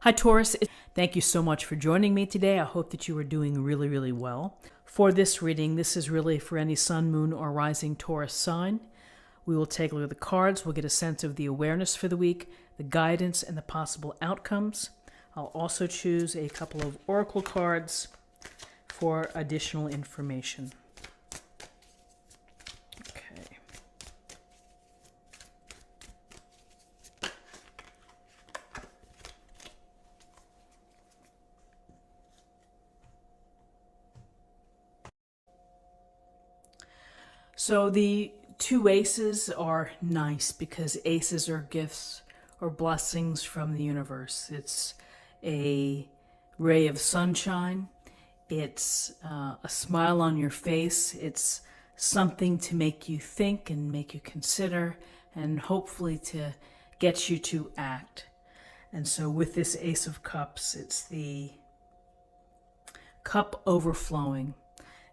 Hi, Taurus. Thank you so much for joining me today. I hope that you are doing really, really well. For this reading, this is really for any sun, moon, or rising Taurus sign. We will take a look at the cards. We'll get a sense of the awareness for the week, the guidance, and the possible outcomes. I'll also choose a couple of oracle cards for additional information. Okay. So the two aces are nice because aces are gifts or blessings from the universe. It's a ray of sunshine. It's a smile on your face. It's something to make you think and make you consider and hopefully to get you to act. And so with this Ace of Cups, it's the cup overflowing.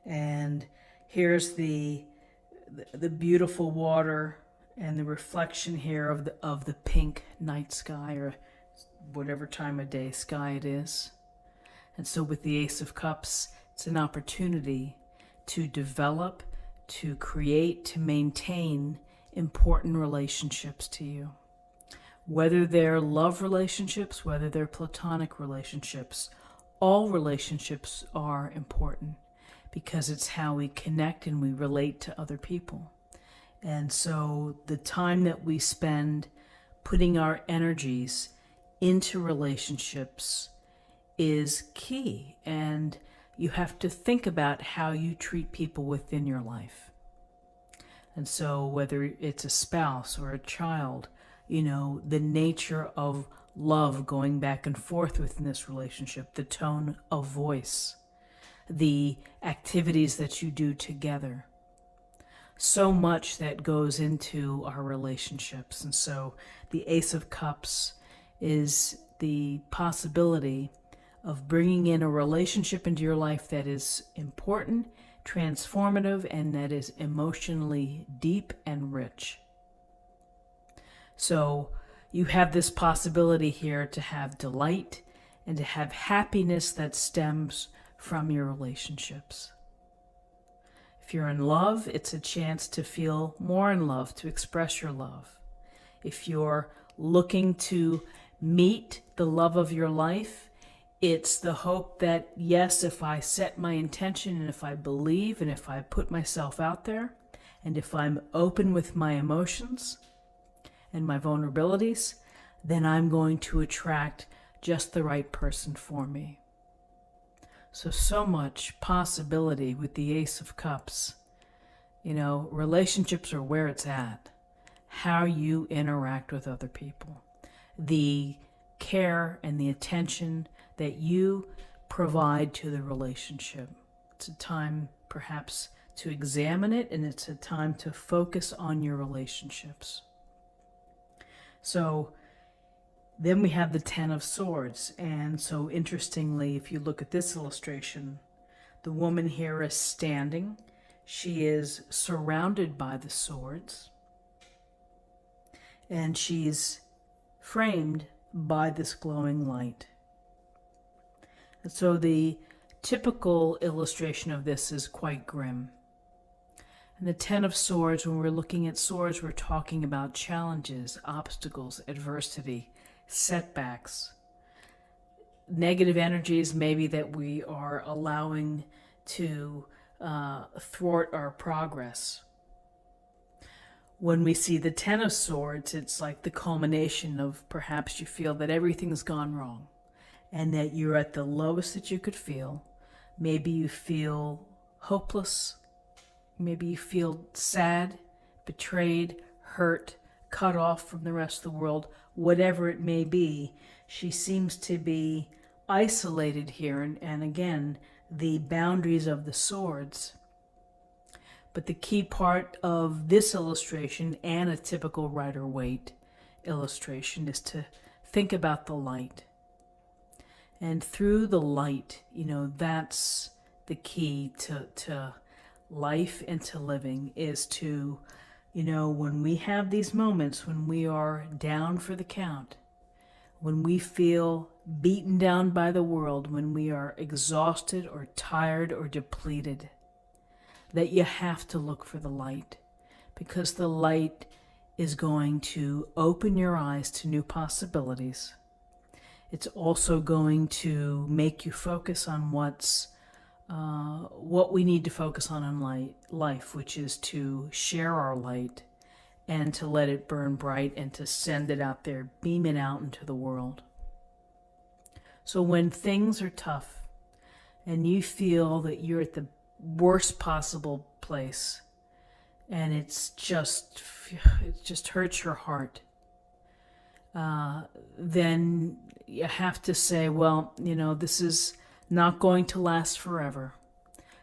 And here's the beautiful water and the reflection here of the pink night sky, or whatever time of day sky it is. And so with the Ace of Cups, it's an opportunity to develop, to create, to maintain important relationships to you. Whether they're love relationships, whether they're platonic relationships, all relationships are important, because it's how we connect and we relate to other people. And so the time that we spend putting our energies into relationships is key. And you have to think about how you treat people within your life. And so whether it's a spouse or a child, you know, the nature of love going back and forth within this relationship, the tone of voice, the activities that you do together. So much that goes into our relationships. And so the Ace of Cups is the possibility of bringing in a relationship into your life that is important, transformative, and that is emotionally deep and rich. So you have this possibility here to have delight and to have happiness that stems from your relationships. If you're in love, it's a chance to feel more in love, to express your love. If you're looking to meet the love of your life, it's the hope that, yes, if I set my intention and if I believe and if I put myself out there and if I'm open with my emotions and my vulnerabilities, then I'm going to attract just the right person for me. So much possibility with the Ace of Cups. You know, relationships are where it's at. How you interact with other people. The care and the attention that you provide to the relationship. It's a time perhaps to examine it, and it's a time to focus on your relationships. So then we have the Ten of Swords. And so interestingly, if you look at this illustration, the woman here is standing. She is surrounded by the swords. And she's framed by this glowing light. And so the typical illustration of this is quite grim. And the Ten of Swords, when we're looking at swords, we're talking about challenges, obstacles, adversity, setbacks, negative energies maybe that we are allowing to thwart our progress. When we see the Ten of Swords, it's like the culmination of perhaps you feel that everything's gone wrong and that you're at the lowest that you could feel. Maybe you feel hopeless. Maybe you feel sad, betrayed, hurt, cut off from the rest of the world. Whatever it may be, she seems to be isolated here. And again, the boundaries of the swords. But the key part of this illustration and a typical Rider-Waite illustration is to think about the light. And through the light, you know, that's the key to life and to living, is to, you know, when we have these moments when we are down for the count, when we feel beaten down by the world, when we are exhausted or tired or depleted, that you have to look for the light, because the light is going to open your eyes to new possibilities. It's also going to make you focus on what we need to focus on in life, which is to share our light and to let it burn bright and to send it out there, beam it out into the world. So when things are tough and you feel that you're at the worst possible place and it just hurts your heart, then you have to say, well, this is not going to last forever.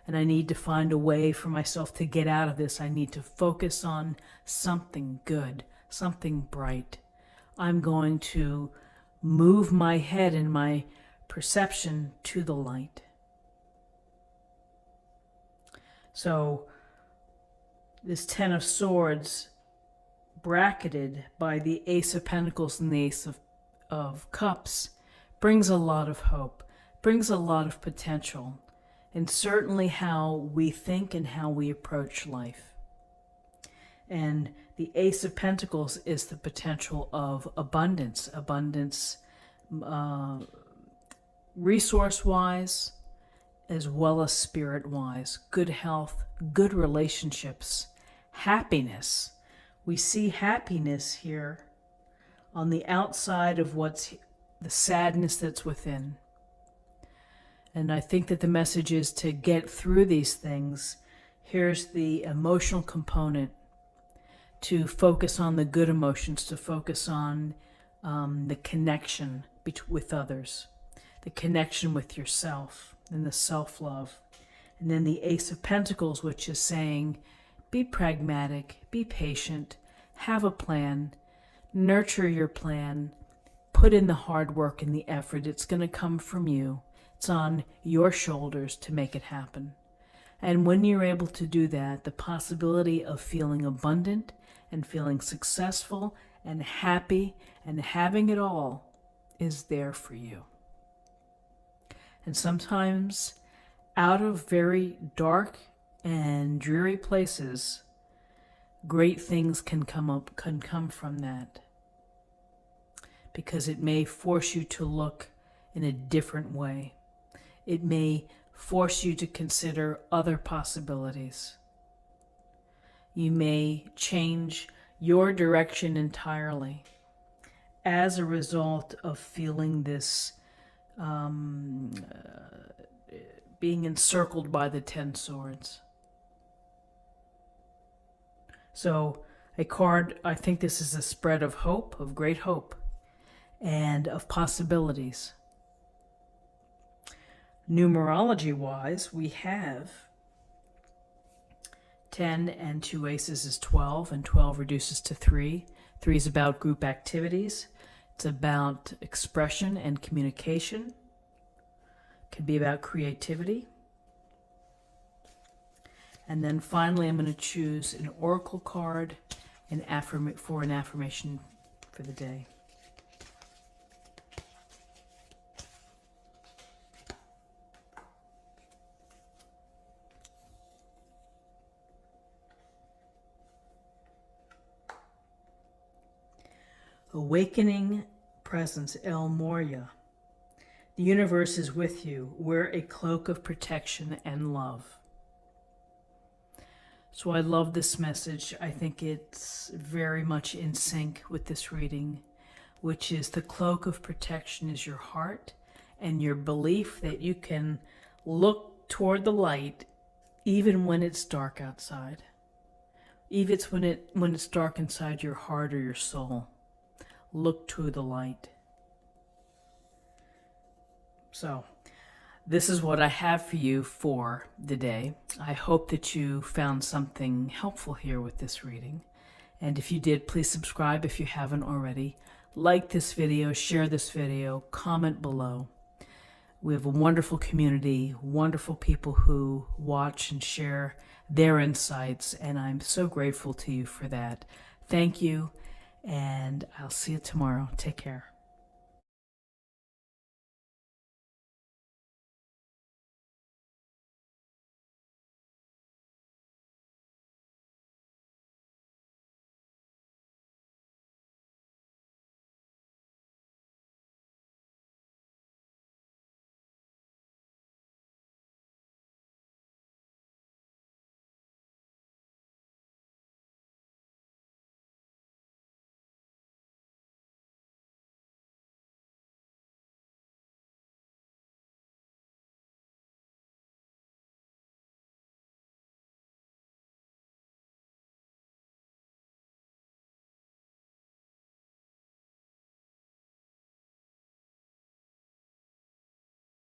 And I need to find a way for myself to get out of this. I need to focus on something good, something bright. I'm going to move my head and my perception to the light. So this Ten of Swords, bracketed by the Ace of Pentacles and the Ace of Cups, brings a lot of hope, brings a lot of potential, and certainly how we think and how we approach life. And the Ace of Pentacles is the potential of abundance, resource-wise as well as spirit-wise, good health, good relationships, happiness. We see happiness here on the outside of what's the sadness that's within. And I think that the message is to get through these things. Here's the emotional component, to focus on the good emotions, to focus on the connection with others, the connection with yourself, and the self-love. And then the Ace of Pentacles, which is saying, be pragmatic, be patient, have a plan, nurture your plan, put in the hard work and the effort. It's going to come from you. It's on your shoulders to make it happen. And when you're able to do that, the possibility of feeling abundant and feeling successful and happy and having it all is there for you. And sometimes out of very dark and dreary places, great things can come from that, because it may force you to look in a different way. It may force you to consider other possibilities. You may change your direction entirely as a result of feeling this being encircled by the 10 swords. So a card, I think this is a spread of hope, of great hope, and of possibilities. Numerology-wise, we have 10 and 2 aces is 12, and 12 reduces to 3. 3 is about group activities. It's about expression and communication. It could be about creativity. And then finally, I'm going to choose an oracle card for an affirmation for the day. Awakening presence, El Moria. The universe is with you. Wear a cloak of protection and love. So I love this message. I think it's very much in sync with this reading, which is the cloak of protection is your heart and your belief that you can look toward the light even when it's dark outside. Even when it's dark inside your heart or your soul. Look to the light. So, this is what I have for you for the day. I hope that you found something helpful here with this reading. And if you did, please subscribe if you haven't already. Like this video, share this video, comment below. We have a wonderful community, wonderful people who watch and share their insights, and I'm so grateful to you for that. Thank you. And I'll see you tomorrow. Take care.